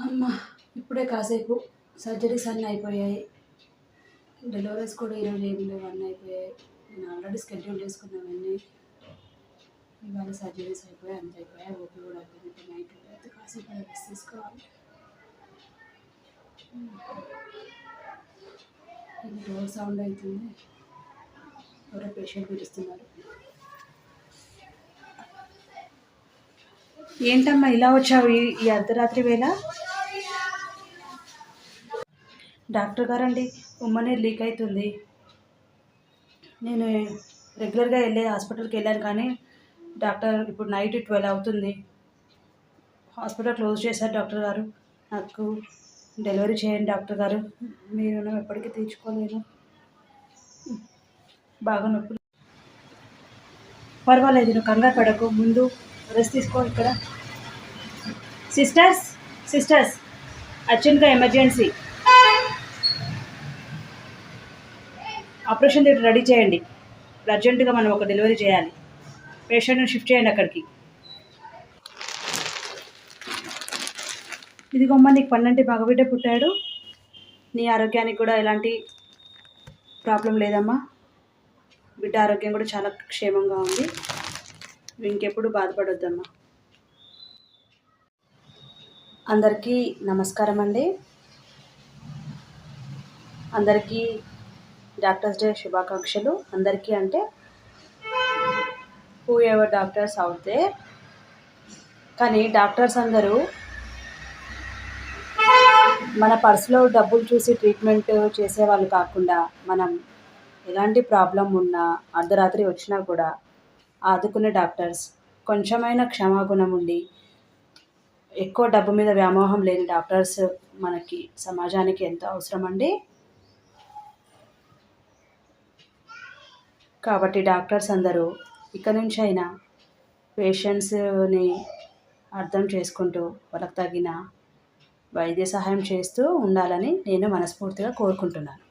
అమ్మ ఇప్పుడే కాసేపు సర్జరీస్ అన్నీ అయిపోయాయి. డెలివరీస్ కూడా ఈరోజు ఏమి లేవు, అన్నీ అయిపోయాయి. నేను ఆల్రెడీ స్కెడ్యూల్ చేసుకున్నవన్నీ. ఇవాళ సర్జరీస్ అయిపోయాయి, అంత అయిపోయాయి. ఓపీ కూడా అయిపోయింది. ఇప్పుడు నైట్ అయితే కాసేపు రెస్ట్ తీసుకోవాలి. ఇది డోర్ సౌండ్ అవుతుంది. ఎవరో పేషెంట్ పిలుస్తున్నారు. ఏంటమ్మా ఇలా వచ్చావు ఈ అర్ధరాత్రి వేళ? డాక్టర్ గారండి, ఉమ్మనీరు లీక్ అవుతుంది. నేను రెగ్యులర్గా వెళ్ళే హాస్పిటల్కి వెళ్ళాను, కానీ డాక్టర్ ఇప్పుడు నైట్ 12 అవుతుంది. హాస్పిటల్ క్లోజ్ చేశారు డాక్టర్ గారు. నాకు డెలివరీ చేయండి డాక్టర్ గారు, మీరు ఎప్పటికీ తీర్చుకోలేను. బాగా నొప్పి. పర్వాలేదు, నువ్వు కంగారు పడకు, ముందు రెస్ట్ తీసుకో. ఇక్కడ సిస్టర్స్ అర్జెంట్గా ఎమర్జెన్సీ ఆపరేషన్ థియేటర్ రెడీ చేయండి. అర్జెంటుగా మనం ఒక డెలివరీ చేయాలి. పేషెంట్ని షిఫ్ట్ చేయండి అక్కడికి. ఇదిగోమ్మ, నీకు పన్నంటి మగబిడ్డ పుట్టాడు. నీ ఆరోగ్యానికి కూడా ఎలాంటి ప్రాబ్లం లేదమ్మా. బిడ్డ ఆరోగ్యం కూడా చాలా క్షేమంగా ఉంది. ఇంకెప్పుడు బాధపడొద్దమ్మా. అందరికీ నమస్కారం అండి. అందరికీ డాక్టర్స్ డే శుభాకాంక్షలు. అందరికీ అంటే whoever doctors out there. కానీ డాక్టర్స్ అందరూ మన పర్సులో డబ్బులు చూసి ట్రీట్మెంట్ చేసేవాళ్ళు కాకుండా, మనం ఎలాంటి ప్రాబ్లం ఉన్నా అర్ధరాత్రి వచ్చినా కూడా ఆదుకునే డాక్టర్స్, కొంచెమైనా క్షమాగుణం ఉండి ఎక్కువ డబ్బు మీద వ్యామోహం లేని డాక్టర్స్ మనకి సమాజానికి ఎంతో అవసరం అండి. కాబట్టి డాక్టర్స్ అందరూ ఇక నుంచి అయినా పేషెంట్స్ని అర్థం చేసుకుంటూ వాళ్ళకు తగిన వైద్య సహాయం చేస్తూ ఉండాలని నేను మనస్ఫూర్తిగా కోరుకుంటున్నాను.